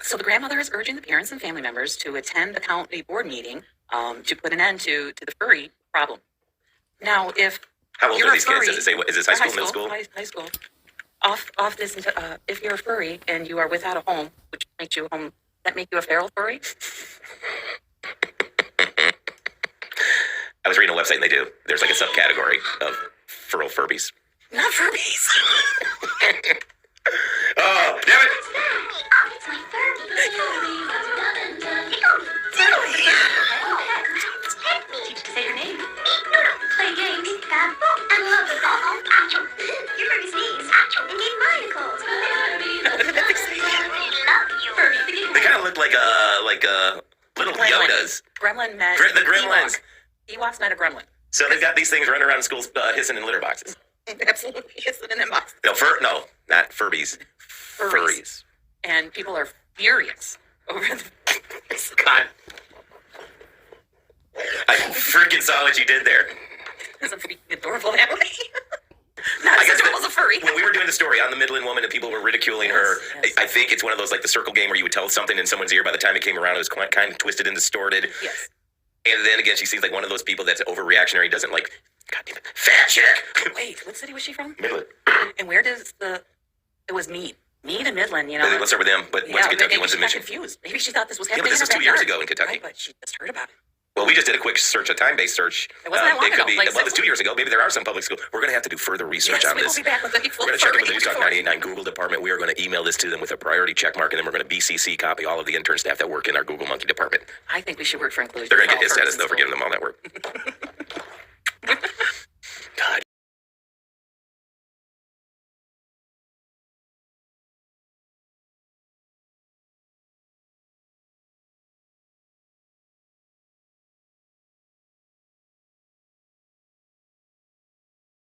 So the grandmother is urging the parents and family members to attend the county board meeting to put an end to the furry problem. Now, if how old you're are these furry, kids? Does it say, is this high school, middle school? High school. Off this, if you're a furry and you are without a home, which makes you a home, that make you a feral furry? I was reading a website and they do. There's like a subcategory of feral Furbies. Not Furbies. Oh, damn it! It's my Furby. Pet me. Teach to say your name. Play games. And love the ball. Your Furby sneeze. And give mine a cold. Love you. Furby. They kind of look like little Yodas. Gremlin met The gremlins. Ewoks met a gremlin. So they've got these things running around schools hissing in litter boxes. Absolutely, hissing in boxes. No, not Furbies. Furries. And people are furious over the... God. I freaking saw what you did there. It's a pretty adorable that way. Not as adorable as a furry. When we were doing the story on the Midland woman and people were ridiculing her, Yes. I think it's one of those like the circle game where you would tell something in someone's ear. By the time it came around, it was kind of twisted and distorted. Yes. And then again, she seems like one of those people that's overreactionary, doesn't like, God damn it, fat chick. Wait, what city was she from? Midland. And where does it was Meade. Meade and Midland, you know. Let's start with them, but one's Kentucky, one's in Michigan. Confused. Maybe she thought this was Yeah, happening but this in was her 2 years backyard. ago in Kentucky. Right, but she just heard about it. Well, we just did a quick search, a time-based search. It wasn't that long ago. Well, it was 2 years ago. Maybe there are some public schools. We're going to have to do further research on we will this. be back with the We're going to check in with the News Talk 98.9 Google department. We are going to email this to them with a priority check mark, and then we're going to BCC copy all of the intern staff that work in our Google Monkey department. I think we should work for inclusion. They're going to get HISS status, though, for giving them all that work. God.